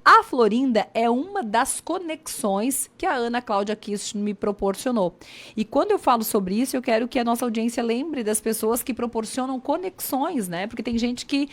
A Florinda é uma das conexões que a Ana Cláudia Kiss me proporcionou. E quando eu falo sobre isso, eu quero que a nossa audiência lembre das pessoas que proporcionam conexões, né? Porque tem gente que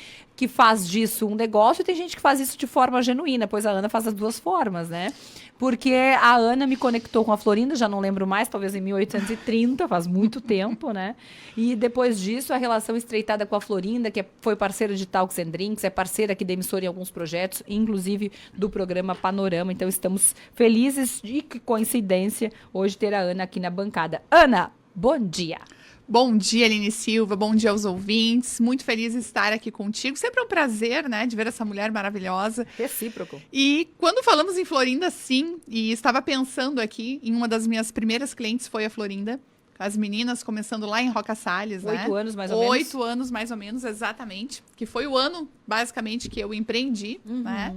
faz disso um negócio e tem gente que faz isso de forma genuína, pois a Ana faz as duas formas, né? Porque a Ana me conectou com a Florinda, já não lembro mais, talvez em 1830, faz muito tempo, né? E depois disso, a relação estreitada com a Florinda, que foi parceira de Talks and Drinks, é parceira aqui da emissora em alguns projetos, inclusive do programa Panorama. Então, estamos felizes e que coincidência hoje ter a Ana aqui na bancada. Ana, bom dia! Bom dia, Aline Silva. Bom dia aos ouvintes. Muito feliz de estar aqui contigo. Sempre é um prazer, né, de ver essa mulher maravilhosa. Recíproco. E quando falamos em Florinda, sim, e estava pensando aqui em uma das minhas primeiras clientes foi a Florinda. As meninas começando lá em Roca Salles, né? 8 anos, mais ou menos. 8 anos, mais ou menos, exatamente. Que foi o ano, basicamente, que eu empreendi, né?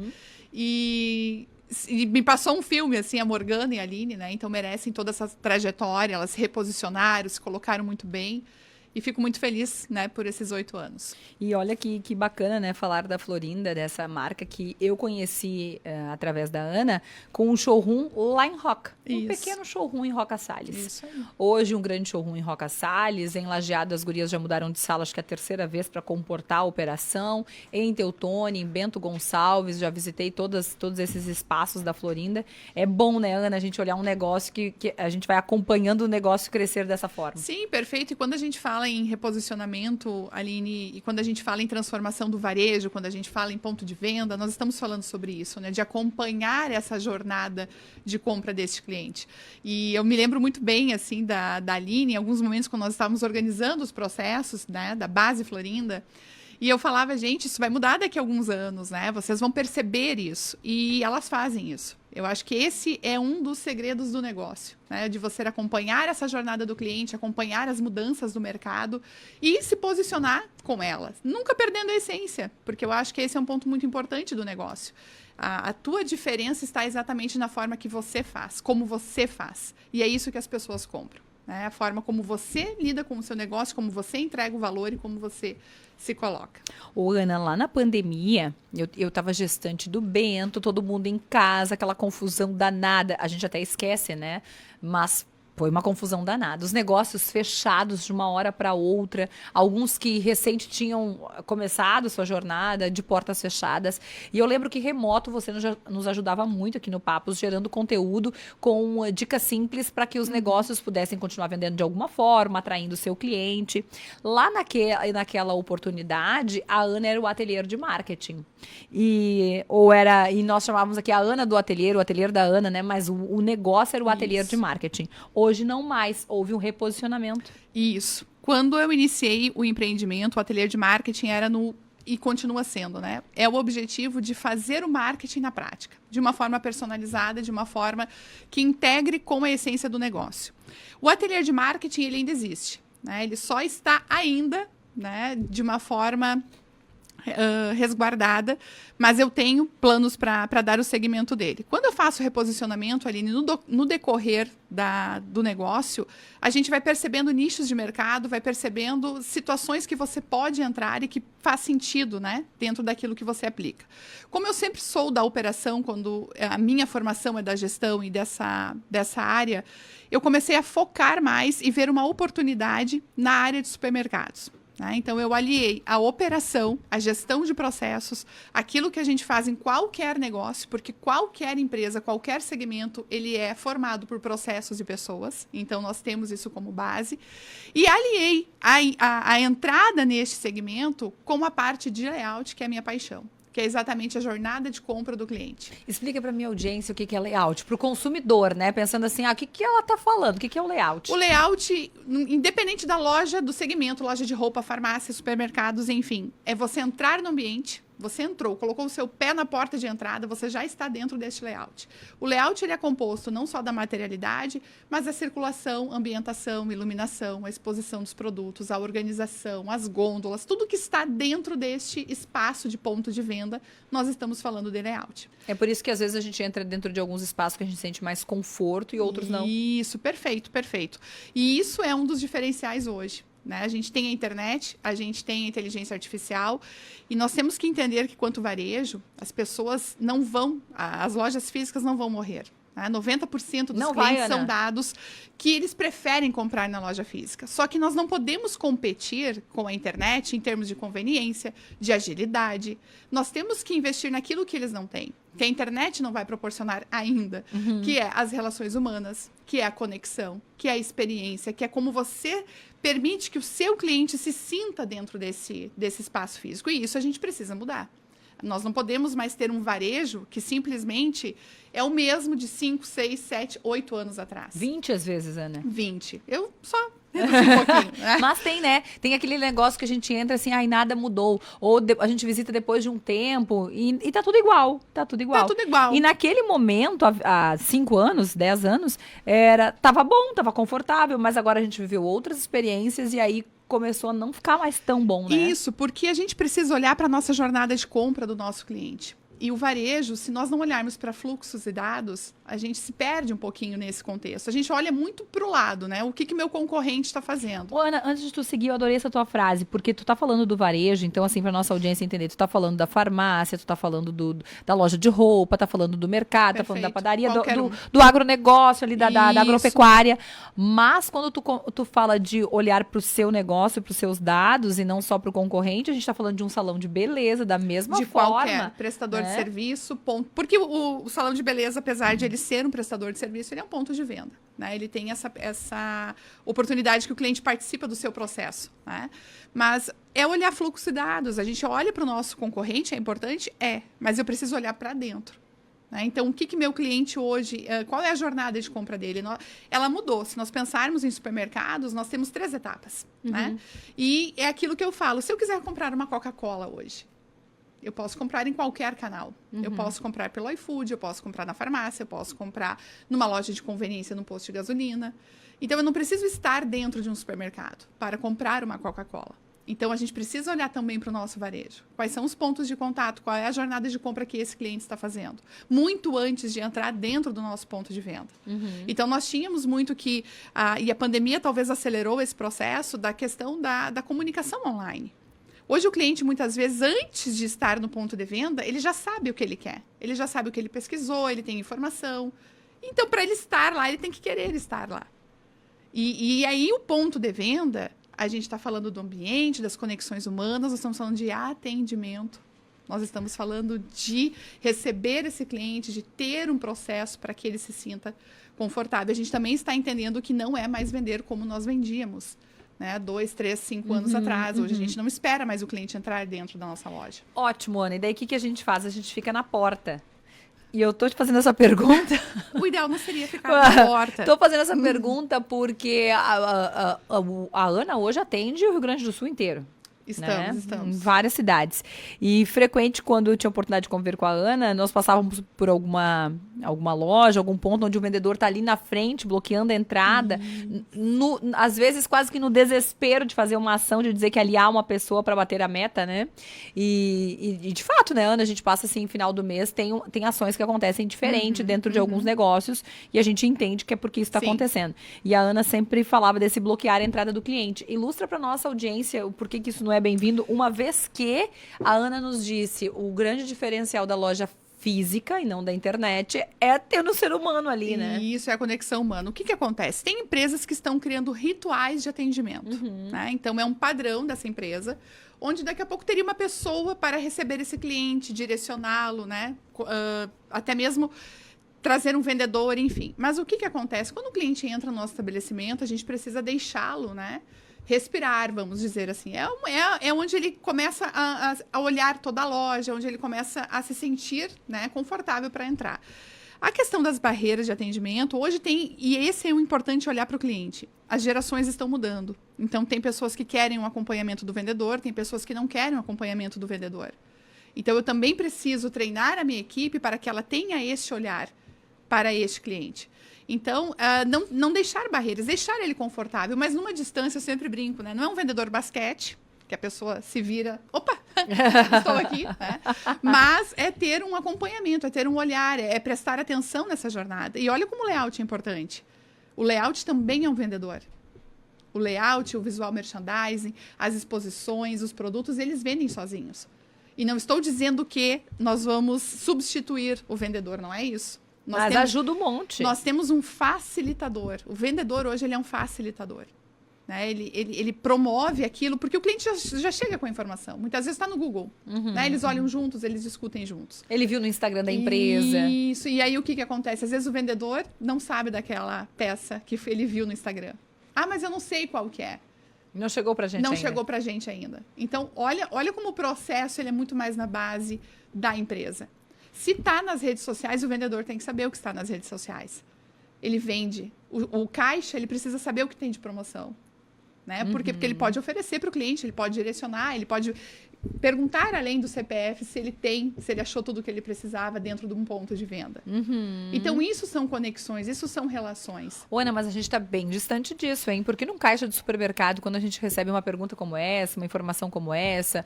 E me passou um filme, assim, a Morgana e a Aline, né? Então merecem toda essa trajetória, elas se reposicionaram, se colocaram muito bem. E fico muito feliz, né, por esses 8 anos. E olha que bacana, né, falar da Florinda, dessa marca que eu conheci através da Ana, com um showroom lá em Roca. Um pequeno showroom em Roca Salles. Isso aí. Hoje, um grande showroom em Roca Salles. Em Lajeado, as gurias já mudaram de sala, acho que é a terceira vez, para comportar a operação. Em Teutônia, em Bento Gonçalves, já visitei todos esses espaços da Florinda. É bom, né, Ana, a gente olhar um negócio que a gente vai acompanhando o negócio crescer dessa forma. Sim, perfeito. E quando a gente fala em reposicionamento, Aline, e quando a gente fala em transformação do varejo, quando a gente fala em ponto de venda, nós estamos falando sobre isso, né? De acompanhar essa jornada de compra deste cliente. E eu me lembro muito bem, assim, da Aline, em alguns momentos, quando nós estávamos organizando os processos, né, da base Florinda, e eu falava, gente, isso vai mudar daqui a alguns anos, né? Vocês vão perceber isso. E elas fazem isso. Eu acho que esse é um dos segredos do negócio, né? De você acompanhar essa jornada do cliente, acompanhar as mudanças do mercado e se posicionar com elas. Nunca perdendo a essência, porque eu acho que esse é um ponto muito importante do negócio. A tua diferença está exatamente na forma que você faz, como você faz. E é isso que as pessoas compram. Né? A forma como você lida com o seu negócio, como você entrega o valor e como você se coloca. Ô, Ana, lá na pandemia, eu tava gestante do Bento, todo mundo em casa, aquela confusão danada. A gente até esquece, né? Mas foi uma confusão danada. Os negócios fechados de uma hora para outra. Alguns que recente tinham começado sua jornada de portas fechadas. E eu lembro que remoto você nos ajudava muito aqui no Papos, gerando conteúdo com dicas simples para que os negócios pudessem continuar vendendo de alguma forma, atraindo o seu cliente. Lá naquela oportunidade, a Ana era o ateliê de marketing. E nós chamávamos aqui a Ana do ateliê, o ateliê da Ana, né? Mas o negócio era o ateliê de marketing. Hoje não mais, houve um reposicionamento. Isso. Quando eu iniciei o empreendimento, o ateliê de marketing era e continua sendo, né? É o objetivo de fazer o marketing na prática, de uma forma personalizada, de uma forma que integre com a essência do negócio. O ateliê de marketing, ele ainda existe, né? Ele só está ainda, né, de uma forma resguardada, mas eu tenho planos para dar o segmento dele. Quando eu faço reposicionamento ali no decorrer do negócio, a gente vai percebendo nichos de mercado, vai percebendo situações que você pode entrar e que faz sentido, né, dentro daquilo que você aplica. Como eu sempre sou da operação, quando a minha formação é da gestão e dessa área, eu comecei a focar mais e ver uma oportunidade na área de supermercados. Então, eu aliei a operação, a gestão de processos, aquilo que a gente faz em qualquer negócio, porque qualquer empresa, qualquer segmento, ele é formado por processos e pessoas. Então, nós temos isso como base. E aliei a entrada neste segmento com a parte de layout, que é a minha paixão, que é exatamente a jornada de compra do cliente. Explica para minha audiência o que é layout, para o consumidor, né? Pensando assim, o que ela está falando? O que é o layout? O layout, independente da loja, do segmento, loja de roupa, farmácia, supermercados, enfim, é você entrar no ambiente. Você entrou, colocou o seu pé na porta de entrada, você já está dentro deste layout. O layout ele é composto não só da materialidade, mas da circulação, ambientação, iluminação, a exposição dos produtos, a organização, as gôndolas, tudo que está dentro deste espaço de ponto de venda, nós estamos falando de layout. É por isso que às vezes a gente entra dentro de alguns espaços que a gente sente mais conforto e outros não. Isso, perfeito, perfeito. E isso é um dos diferenciais hoje. né? A gente tem a internet, a gente tem a inteligência artificial e nós temos que entender que, quanto varejo, as pessoas não vão, as lojas físicas não vão morrer. 90% dos clientes são dados que eles preferem comprar na loja física. Só que nós não podemos competir com a internet em termos de conveniência, de agilidade. Nós temos que investir naquilo que eles não têm, que a internet não vai proporcionar ainda, que é as relações humanas, que é a conexão, que é a experiência, que é como você permite que o seu cliente se sinta dentro desse espaço físico. E isso a gente precisa mudar. Nós não podemos mais ter um varejo que simplesmente é o mesmo de 5, 6, 7, 8 anos atrás. 20 às vezes, Ana. 20. Eu só reduzi um pouquinho, né? Mas tem, né? Tem aquele negócio que a gente entra assim, ai, nada mudou. Ou a gente visita depois de um tempo e tá tudo igual. Tá tudo igual. Tá tudo igual. E naquele momento, há 5 anos, 10 anos, tava bom, tava confortável, mas agora a gente viveu outras experiências e aí começou a não ficar mais tão bom, né? Isso, porque a gente precisa olhar para a nossa jornada de compra do nosso cliente. E o varejo, se nós não olharmos para fluxos e dados, a gente se perde um pouquinho nesse contexto. A gente olha muito para o lado, né? O que meu concorrente está fazendo. Ô, Ana, antes de tu seguir, eu adorei essa tua frase, porque tu tá falando do varejo, então assim, para nossa audiência entender, tu tá falando da farmácia, tu tá falando da loja de roupa, tá falando do mercado, Perfeito. tá falando da padaria, Qualquer do agronegócio ali, da Isso. agropecuária. Mas quando tu fala de olhar pro seu negócio, pros seus dados e não só pro concorrente, a gente tá falando de um salão de beleza, da mesma de forma. Qualquer prestador de serviço, ponto. Porque o salão de beleza, apesar de ele ser um prestador de serviço, ele é um ponto de venda, né? Ele tem essa oportunidade que o cliente participa do seu processo, né? Mas é olhar fluxo e dados. A gente olha para o nosso concorrente, é importante? Mas eu preciso olhar para dentro. Então, o que meu cliente hoje... Qual é a jornada de compra dele? Ela mudou. Se nós pensarmos em supermercados, nós temos 3 etapas. Né? E é aquilo que eu falo. Se eu quiser comprar uma Coca-Cola hoje, eu posso comprar em qualquer canal. Eu posso comprar pelo iFood, eu posso comprar na farmácia, eu posso comprar numa loja de conveniência, num posto de gasolina. Então, eu não preciso estar dentro de um supermercado para comprar uma Coca-Cola. Então, a gente precisa olhar também para o nosso varejo. Quais são os pontos de contato? Qual é a jornada de compra que esse cliente está fazendo? Muito antes de entrar dentro do nosso ponto de venda. Então, nós tínhamos muito que... e a pandemia talvez acelerou esse processo da questão da comunicação online. Hoje, o cliente, muitas vezes, antes de estar no ponto de venda, ele já sabe o que ele quer. Ele já sabe o que ele pesquisou, ele tem informação. Então, para ele estar lá, ele tem que querer estar lá. E aí, o ponto de venda... A gente está falando do ambiente, das conexões humanas, nós estamos falando de atendimento. Nós estamos falando de receber esse cliente, de ter um processo para que ele se sinta confortável. A gente também está entendendo que não é mais vender como nós vendíamos, né? 2, 3, 5 anos atrás. Hoje a gente não espera mais o cliente entrar dentro da nossa loja. Ótimo, Ana. E daí o que a gente faz? A gente fica na porta. E eu tô te fazendo essa pergunta... O ideal não seria ficar na porta. Tô fazendo essa pergunta porque a Ana hoje atende o Rio Grande do Sul inteiro. Estamos. Em várias cidades. E frequente, quando eu tinha a oportunidade de conviver com a Ana, nós passávamos por alguma loja, algum ponto onde o vendedor tá ali na frente, bloqueando a entrada. Às vezes, quase que no desespero de fazer uma ação, de dizer que ali há uma pessoa para bater a meta, né? E de fato, né, Ana, a gente passa assim, final do mês, tem ações que acontecem diferente dentro de alguns negócios e a gente entende que é porque isso está acontecendo. E a Ana sempre falava desse bloquear a entrada do cliente. Ilustra para nossa audiência o porquê que isso não é bem-vindo, uma vez que a Ana nos disse o grande diferencial da loja física e não da internet é ter no ser humano ali, né? Isso, é a conexão humana. O que acontece? Tem empresas que estão criando rituais de atendimento, né? Então, é um padrão dessa empresa, onde daqui a pouco teria uma pessoa para receber esse cliente, direcioná-lo, né? Até mesmo trazer um vendedor, enfim. Mas o que acontece? Quando o cliente entra no nosso estabelecimento, a gente precisa deixá-lo, né? Respirar, vamos dizer assim. É onde ele começa a olhar toda a loja, onde ele começa a se sentir, né, confortável para entrar. A questão das barreiras de atendimento, hoje tem, e esse é o importante olhar para o cliente, as gerações estão mudando. Então, tem pessoas que querem um acompanhamento do vendedor, tem pessoas que não querem um acompanhamento do vendedor. Então, eu também preciso treinar a minha equipe para que ela tenha esse olhar para este cliente. Então, não deixar barreiras, deixar ele confortável, mas numa distância, eu sempre brinco, né? Não é um vendedor basquete, que a pessoa se vira, opa, estou aqui, né? Mas é ter um acompanhamento, é ter um olhar, é prestar atenção nessa jornada. E olha como o layout é importante. O layout também é um vendedor. O layout, o visual merchandising, as exposições, os produtos, eles vendem sozinhos. E não estou dizendo que nós vamos substituir o vendedor, não é isso. Mas ajuda um monte. Nós temos um facilitador. O vendedor hoje ele é um facilitador. Né? Ele promove aquilo, porque o cliente já chega com a informação. Muitas vezes está no Google. Né? Eles olham juntos, eles discutem juntos. Ele viu no Instagram da empresa. Isso, e aí o que acontece? Às vezes o vendedor não sabe daquela peça que ele viu no Instagram. Ah, mas eu não sei qual que é. Não chegou pra gente ainda. Não chegou pra gente ainda. Então, olha como o processo ele é muito mais na base da empresa. Se está nas redes sociais, o vendedor tem que saber o que está nas redes sociais. Ele vende. O caixa, ele precisa saber o que tem de promoção. Né? Porque ele pode oferecer para o cliente, ele pode direcionar, ele pode perguntar além do CPF se ele achou tudo o que ele precisava dentro de um ponto de venda. Então, isso são conexões, isso são relações. Ana, mas a gente está bem distante disso, hein? Porque num caixa de supermercado, quando a gente recebe uma pergunta como essa, uma informação como essa,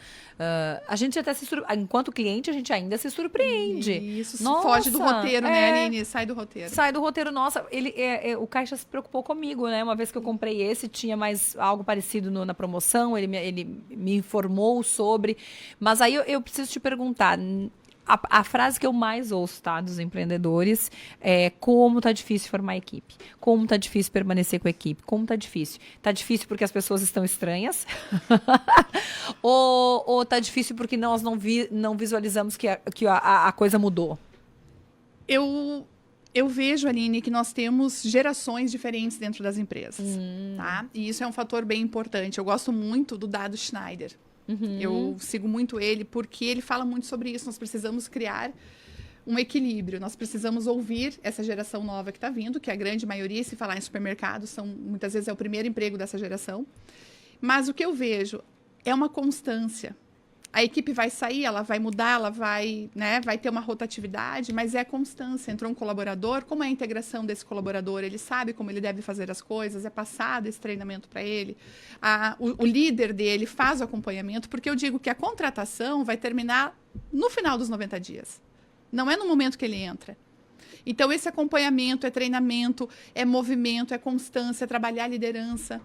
a gente até enquanto cliente, a gente ainda se surpreende. Isso nossa, foge do roteiro, né, Aline? Sai do roteiro. Sai do roteiro. Nossa, o caixa se preocupou comigo, né? Uma vez que eu comprei esse, tinha mais algo parecido na promoção, ele me informou sobre. Mas aí eu preciso te perguntar, a frase que eu mais ouço, tá, dos empreendedores é como tá difícil formar equipe, como tá difícil permanecer com a equipe, como tá difícil. Tá difícil porque as pessoas estão estranhas? ou tá difícil porque nós não visualizamos que a coisa mudou? Eu vejo, Aline, que nós temos gerações diferentes dentro das empresas, tá? E isso é um fator bem importante. Eu gosto muito do Dado Schneider. Eu sigo muito ele porque ele fala muito sobre isso. Nós precisamos criar um equilíbrio. Nós precisamos ouvir essa geração nova que está vindo, que a grande maioria, se falar em supermercado, muitas vezes é o primeiro emprego dessa geração. Mas o que eu vejo é uma constância. A equipe vai sair, ela vai mudar, ela vai ter uma rotatividade, mas é constância. Entrou um colaborador, como é a integração desse colaborador? Ele sabe como ele deve fazer as coisas, é passado esse treinamento para ele. O líder dele faz o acompanhamento, porque eu digo que a contratação vai terminar no final dos 90 dias. Não é no momento que ele entra. Então, esse acompanhamento é treinamento, é movimento, é constância, é trabalhar a liderança.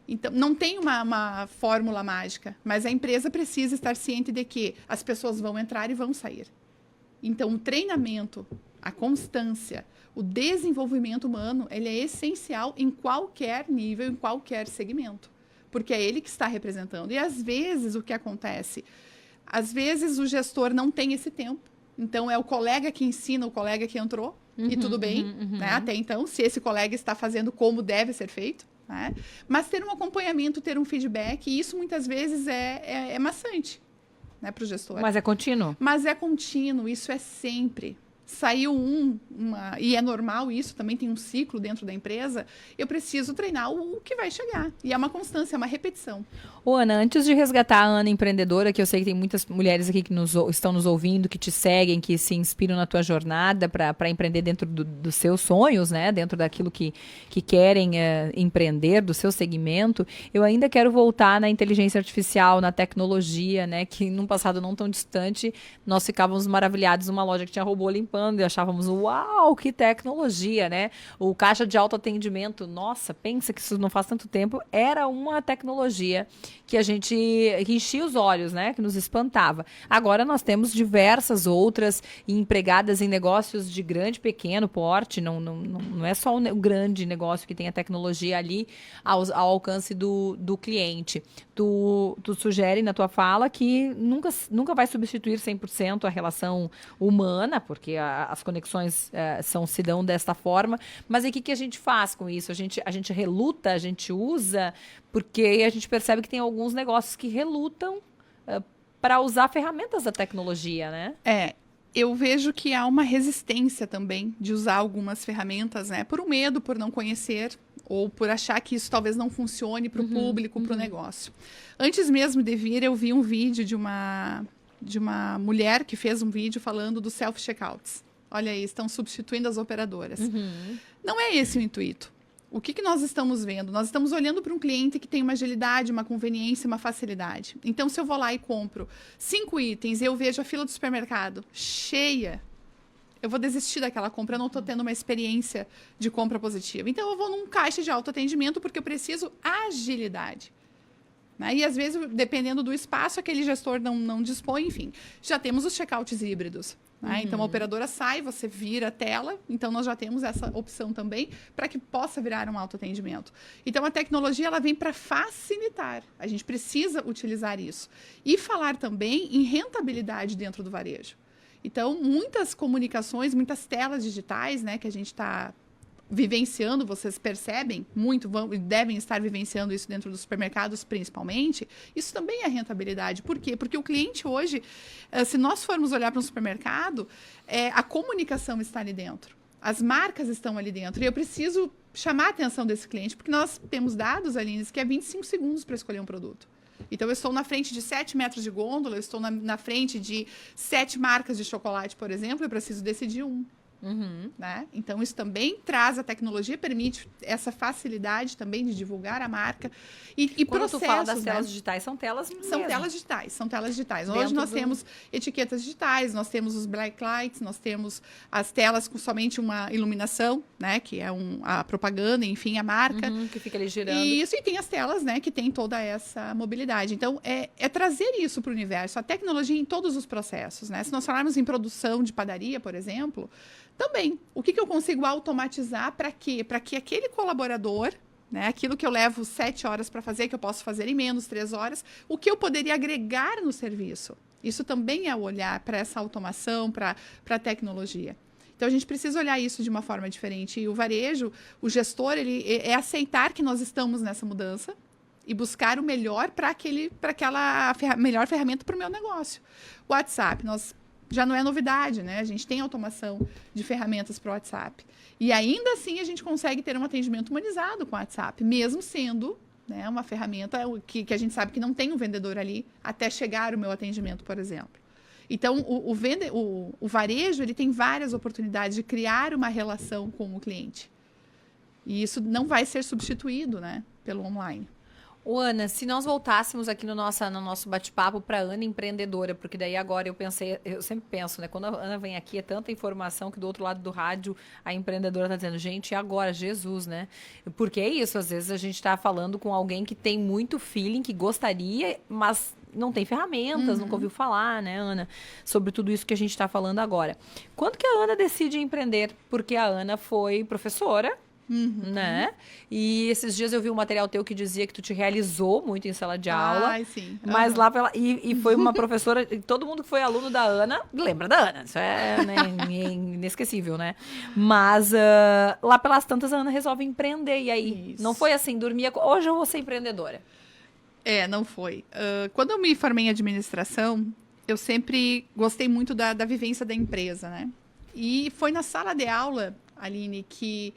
Então, não tem uma fórmula mágica, mas a empresa precisa estar ciente de que as pessoas vão entrar e vão sair. Então, o treinamento, a constância, o desenvolvimento humano, ele é essencial em qualquer nível, em qualquer segmento, porque é ele que está representando. E, às vezes, o que acontece? Às vezes, o gestor não tem esse tempo. Então, é o colega que ensina o colega que entrou, e tudo bem, né? Até então, se esse colega está fazendo como deve ser feito. Né? Mas ter um acompanhamento, ter um feedback, e isso muitas vezes é maçante, né, para o gestor. Mas é contínuo? Mas é contínuo, isso é sempre. Saiu e é normal isso, também tem um ciclo dentro da empresa, eu preciso treinar o que vai chegar. E é uma constância, é uma repetição. Ana, antes de resgatar a Ana empreendedora, que eu sei que tem muitas mulheres aqui que estão nos ouvindo, que te seguem, que se inspiram na tua jornada para empreender dentro dos seus sonhos, né? Dentro daquilo que querem empreender, do seu segmento, eu ainda quero voltar na inteligência artificial, na tecnologia, né? Que num passado não tão distante, nós ficávamos maravilhados numa loja que tinha robô limpando e achávamos, uau, que tecnologia, né? O caixa de autoatendimento, nossa, pensa que isso não faz tanto tempo, era uma tecnologia que que enchia os olhos, né? Que nos espantava. Agora nós temos diversas outras empregadas em negócios de grande, pequeno porte, não é só o grande negócio que tem a tecnologia ali ao alcance do cliente. Tu sugere na tua fala que nunca vai substituir 100% a relação humana, porque as conexões se dão desta forma, mas aí o que a gente faz com isso? A gente reluta, a gente usa, porque a gente percebe que tem alguns negócios que relutam para usar ferramentas da tecnologia, né? Eu vejo que há uma resistência também de usar algumas ferramentas, né? Por um medo, por não conhecer, ou por achar que isso talvez não funcione para o público, para o negócio. Antes mesmo de vir, eu vi um vídeo de uma mulher que fez um vídeo falando dos self-checkouts. Olha aí, estão substituindo as operadoras. Não é esse o intuito. O que nós estamos vendo? Nós estamos olhando para um cliente que tem uma agilidade, uma conveniência, uma facilidade. Então, se eu vou lá e compro 5 itens e eu vejo a fila do supermercado cheia, eu vou desistir daquela compra, eu não estou tendo uma experiência de compra positiva. Então, eu vou num caixa de autoatendimento porque eu preciso agilidade. Né? E, às vezes, dependendo do espaço, aquele gestor não dispõe, enfim. Já temos os checkouts híbridos. Né? Então, a operadora sai, você vira a tela. Então, nós já temos essa opção também para que possa virar um autoatendimento. Então, a tecnologia ela vem para facilitar. A gente precisa utilizar isso. E falar também em rentabilidade dentro do varejo. Então, muitas comunicações, muitas telas digitais, né, que a gente está vivenciando, vocês percebem muito, devem estar vivenciando isso dentro dos supermercados, principalmente, isso também é rentabilidade. Por quê? Porque o cliente hoje, se nós formos olhar para um supermercado, a comunicação está ali dentro. As marcas estão ali dentro. E eu preciso chamar a atenção desse cliente, porque nós temos dados, Aline, que é 25 segundos para escolher um produto. Então, eu estou na frente de 7 metros de gôndola, eu estou na frente de 7 marcas de chocolate, por exemplo, eu preciso decidir um. Né? Então, isso também traz, a tecnologia permite essa facilidade também de divulgar a marca. E quando processos, tu fala das telas né? digitais, são telas mesmo. São telas digitais. Hoje nós temos etiquetas digitais, nós temos os black lights, nós temos as telas com somente uma iluminação, né? Que é a propaganda, enfim, a marca. Que fica ali girando. E tem as telas, né? Que tem toda essa mobilidade. Então, é trazer isso para o universo, a tecnologia em todos os processos, né? Se nós falarmos em produção de padaria, por exemplo, também, o que eu consigo automatizar para quê? Para que aquele colaborador, né, aquilo que eu levo 7 horas para fazer, que eu posso fazer em menos 3 horas, o que eu poderia agregar no serviço? Isso também é o olhar para essa automação, para a tecnologia. Então, a gente precisa olhar isso de uma forma diferente. E o varejo, o gestor, ele é aceitar que nós estamos nessa mudança e buscar o melhor para aquela melhor ferramenta para o meu negócio. O WhatsApp, já não é novidade, né? A gente tem automação de ferramentas para o WhatsApp. E ainda assim a gente consegue ter um atendimento humanizado com o WhatsApp, mesmo sendo, né, uma ferramenta que a gente sabe que não tem um vendedor ali até chegar o meu atendimento, por exemplo. Então, o varejo ele tem várias oportunidades de criar uma relação com o cliente. E isso não vai ser substituído, né, pelo online. Ô, Ana, se nós voltássemos aqui no nosso bate-papo para Ana empreendedora, porque daí agora eu sempre penso, né? Quando a Ana vem aqui, é tanta informação que do outro lado do rádio a empreendedora está dizendo, gente, e agora? Jesus, né? Porque é isso, às vezes a gente está falando com alguém que tem muito feeling, que gostaria, mas não tem ferramentas, nunca ouviu falar, né, Ana? Sobre tudo isso que a gente está falando agora. Quando que a Ana decide empreender? Porque a Ana foi professora, né? E esses dias eu vi um material teu que dizia que tu te realizou muito em sala de aula. Ai, sim. Mas lá e foi uma professora, e todo mundo que foi aluno da Ana lembra da Ana. Isso é, né, inesquecível, né? Mas lá pelas tantas a Ana resolve empreender. E aí, não foi assim, dormia, hoje eu vou ser empreendedora. Não foi. Quando eu me formei em administração, eu sempre gostei muito da vivência da empresa, né? E foi na sala de aula, Aline, que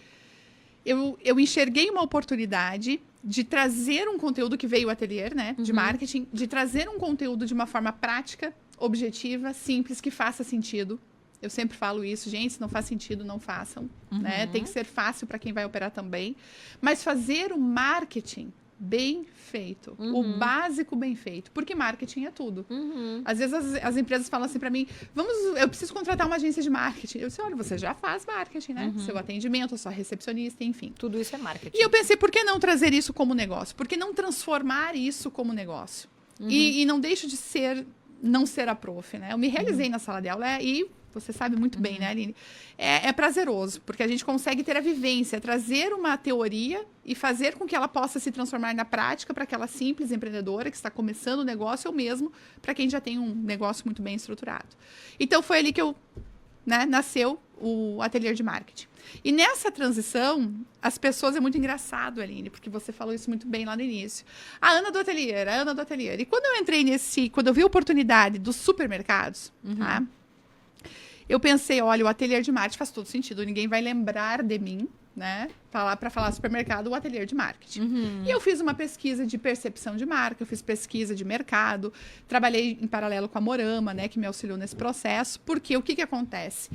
eu enxerguei uma oportunidade de trazer um conteúdo que veio o ateliê, né, de marketing, de trazer um conteúdo de uma forma prática, objetiva, simples, que faça sentido. Eu sempre falo isso, gente, se não faz sentido, não façam, né? Tem que ser fácil para quem vai operar também. Mas fazer o marketing bem feito, o básico bem feito, porque marketing é tudo. Às vezes as empresas falam assim para mim, eu preciso contratar uma agência de marketing. Eu disse, olha, você já faz marketing, né? Seu atendimento, sua recepcionista, enfim. Tudo isso é marketing. E eu pensei, por que não trazer isso como negócio? Por que não transformar isso como negócio? E não deixo de não ser a prof, né? Eu me realizei na sala de aula e você sabe muito bem, né, Aline? É prazeroso, porque a gente consegue ter a vivência, trazer uma teoria e fazer com que ela possa se transformar na prática para aquela simples empreendedora que está começando o negócio ou mesmo para quem já tem um negócio muito bem estruturado. Então, foi ali que nasceu o ateliê de marketing. E nessa transição, as pessoas... É muito engraçado, Aline, porque você falou isso muito bem lá no início. A Ana do ateliê. E quando eu entrei quando eu vi a oportunidade dos supermercados, tá? Eu pensei, olha, o ateliê de marketing faz todo sentido. Ninguém vai lembrar de mim, né? Para falar supermercado, o ateliê de marketing. E eu fiz uma pesquisa de percepção de marca, eu fiz pesquisa de mercado, trabalhei em paralelo com a Morama, né? Que me auxiliou nesse processo. Porque o que acontece?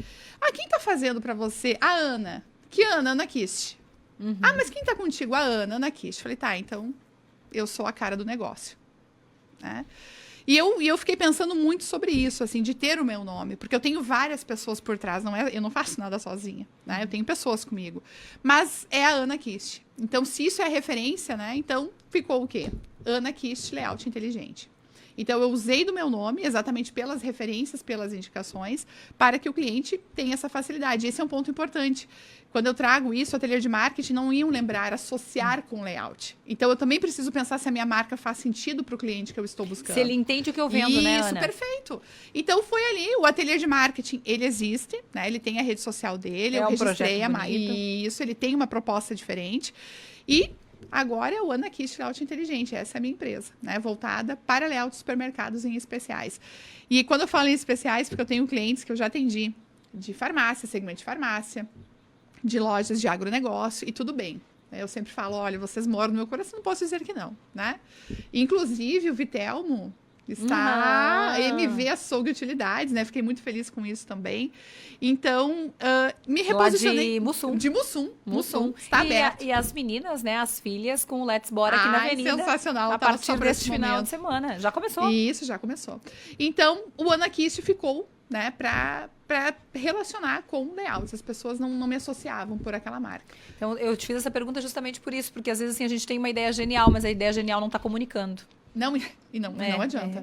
Quem está fazendo para você? A Ana. Que Ana? Ana Kist. Mas quem está contigo? A Ana Kist. Falei, tá, então eu sou a cara do negócio, né? E eu fiquei pensando muito sobre isso, assim, de ter o meu nome, porque eu tenho várias pessoas por trás, eu não faço nada sozinha, né? Eu tenho pessoas comigo. Mas é a Ana Kist. Então, se isso é referência, né? Então, ficou o quê? Ana Kist Layout Inteligente. Então, eu usei do meu nome, exatamente pelas referências, pelas indicações, para que o cliente tenha essa facilidade. Esse é um ponto importante. Quando eu trago isso, o ateliê de marketing não iam lembrar, associar com layout. Então, eu também preciso pensar se a minha marca faz sentido para o cliente que eu estou buscando. Se ele entende o que eu vendo, isso, né, Ana? Isso, perfeito. Então, foi ali, o ateliê de marketing, ele existe, né? Ele tem a rede social dele, eu registrei a marca. Isso, ele tem uma proposta diferente. E agora é o Ana Kist Layout Inteligente, essa é a minha empresa, né? Voltada para layout de supermercados em especiais. E quando eu falo em especiais, porque eu tenho clientes que eu já atendi de farmácia, segmento de farmácia, de lojas de agronegócio, e tudo bem. Eu sempre falo, olha, vocês moram no meu coração, não posso dizer que não, né? Inclusive, o Vitelmo está MV Açougue Utilidades, né? Fiquei muito feliz com isso também. Então, me reposicionei. De Mussum. De Mussum. Está aberto. E as meninas, né? As filhas com o Let's Bora aqui na Avenida. Sensacional. A partir desse final de semana. Já começou. Isso, já começou. Então, o Ana Kist ficou, né? Para relacionar com layouts. As pessoas não me associavam por aquela marca. Então, eu te fiz essa pergunta justamente por isso. Porque às vezes assim, a gente tem uma ideia genial, mas a ideia genial não está comunicando. Não adianta.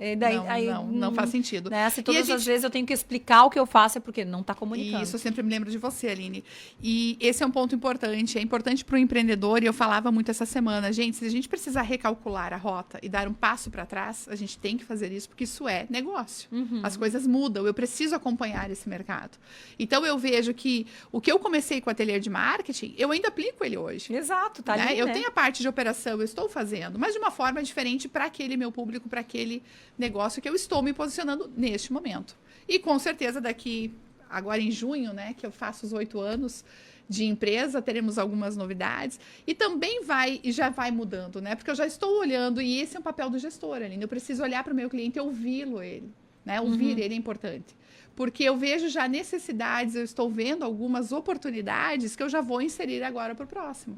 Não faz sentido. Né? Se todas as vezes eu tenho que explicar o que eu faço, é porque não está comunicando. Isso, eu sempre me lembro de você, Aline. E esse é um ponto importante. É importante para o empreendedor, e eu falava muito essa semana, gente, se a gente precisar recalcular a rota e dar um passo para trás, a gente tem que fazer isso, porque isso é negócio. As coisas mudam, eu preciso acompanhar esse mercado. Então, eu vejo que o que eu comecei com o ateliê de marketing, eu ainda aplico ele hoje. Exato, tá né? ali, Eu né? tenho a parte de operação, eu estou fazendo, mas de uma forma diferente para aquele meu público, para aquele negócio que eu estou me posicionando neste momento. E com certeza daqui, agora em junho, né, que eu faço os 8 anos de empresa, teremos algumas novidades. E também já vai mudando, né? Porque eu já estou olhando, e esse é o papel do gestor, Aline. Eu preciso olhar para o meu cliente e ouvi-lo ele. Né? Ouvir ele é importante. Porque eu vejo já necessidades, eu estou vendo algumas oportunidades que eu já vou inserir agora para o próximo.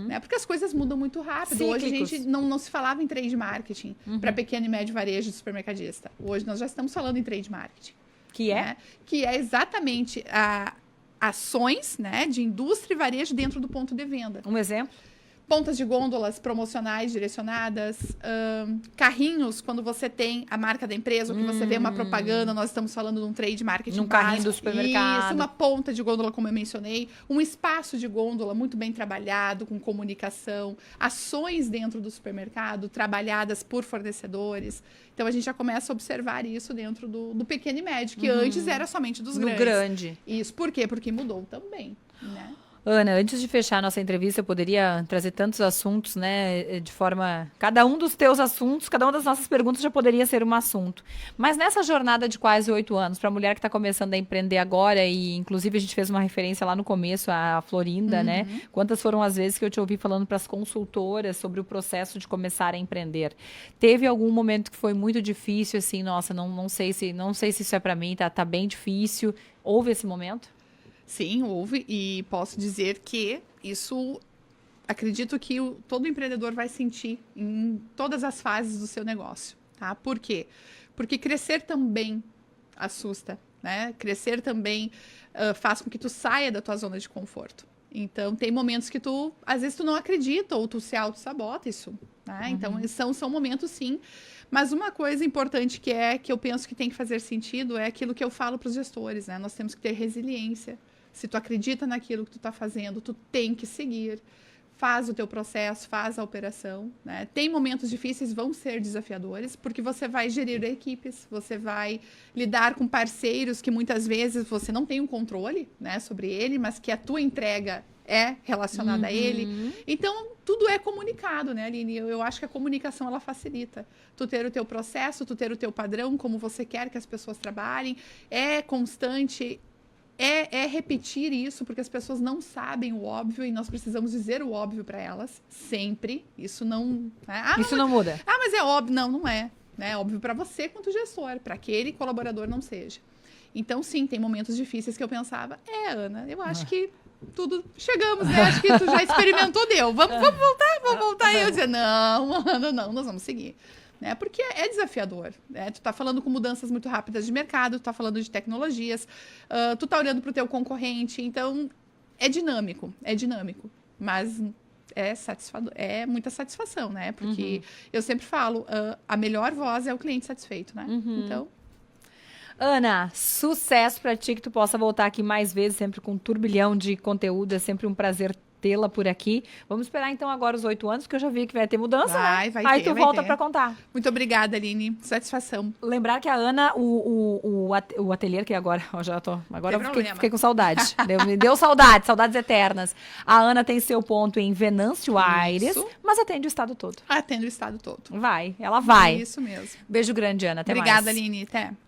Né? Porque as coisas mudam muito rápido. Cíclicos. Hoje a gente não se falava em trade marketing para pequeno e médio varejo de supermercadista. Hoje nós já estamos falando em trade marketing. Que é? Né? Que é exatamente ações, né, de indústria e varejo dentro do ponto de venda. Um exemplo? Pontas de gôndolas promocionais direcionadas, carrinhos, quando você tem a marca da empresa, ou que você vê uma propaganda, nós estamos falando de um trade marketing Num carrinho básico. do supermercado. Isso, uma ponta de gôndola, como eu mencionei, um espaço de gôndola muito bem trabalhado, com comunicação, ações dentro do supermercado, trabalhadas por fornecedores. Então, a gente já começa a observar isso dentro do pequeno e médio, que antes era somente dos grandes. No grande. Isso, por quê? Porque mudou também, né? Ana, antes de fechar a nossa entrevista, eu poderia trazer tantos assuntos, né, de forma... Cada um dos teus assuntos, cada uma das nossas perguntas já poderia ser um assunto. Mas nessa jornada de quase 8 anos, para a mulher que está começando a empreender agora, e inclusive a gente fez uma referência lá no começo, a Florinda, né? Quantas foram as vezes que eu te ouvi falando para as consultoras sobre o processo de começar a empreender? Teve algum momento que foi muito difícil, assim, nossa, não sei se isso é para mim, tá bem difícil. Houve esse momento? Sim, houve, e posso dizer que isso, acredito que todo empreendedor vai sentir em todas as fases do seu negócio, tá? Por quê? Porque crescer também assusta, né? Crescer também faz com que tu saia da tua zona de conforto. Então, tem momentos que às vezes tu não acredita, ou tu se auto-sabota isso, né? Então, são momentos, sim. Mas uma coisa importante que eu penso que tem que fazer sentido é aquilo que eu falo para os gestores, né? Nós temos que ter resiliência. Se tu acredita naquilo que tu está fazendo, tu tem que seguir. Faz o teu processo, faz a operação, né? Tem momentos difíceis, vão ser desafiadores, porque você vai gerir equipes, você vai lidar com parceiros que muitas vezes você não tem um controle, né, sobre ele, mas que a tua entrega é relacionada a ele. Então, tudo é comunicado, né, Aline? Eu acho que a comunicação, ela facilita. Tu ter o teu processo, tu ter o teu padrão, como você quer que as pessoas trabalhem, é constante. É repetir isso, porque as pessoas não sabem o óbvio e nós precisamos dizer o óbvio para elas, sempre. Isso não... Né? Isso não muda. Mas é óbvio. Não é. Né? É óbvio para você quanto gestor, para aquele colaborador não seja. Então, sim, tem momentos difíceis que eu pensava, Ana, eu acho que chegamos, né? Acho que tu já experimentou, deu. Vamos voltar. E eu dizia, não, Ana, não, nós vamos seguir. né? Porque é desafiador, né? Tu tá falando com mudanças muito rápidas de mercado, tu tá falando de tecnologias, tu tá olhando pro teu concorrente, então é dinâmico, mas é satisfador, é muita satisfação, né? Porque eu sempre falo, a melhor voz é o cliente satisfeito, né? Então, Ana, sucesso pra ti, que tu possa voltar aqui mais vezes, sempre com um turbilhão de conteúdo. É sempre um prazer tê-la por aqui. Vamos esperar então agora os 8 anos, porque eu já vi que vai ter mudança, né? vai Aí ter, tu vai volta ter. pra contar. Muito obrigada, Aline. Satisfação. Lembrar que a Ana, o ateliê que agora, ó, já tô, agora Tem eu problema. fiquei com saudade. Me deu saudade, saudades eternas. A Ana tem seu ponto em Venâncio Aires, Isso. mas atende o estado todo. Atendo o estado todo. Ela vai. Isso mesmo. Beijo grande, Ana. Até mais. Obrigada, Aline. Até.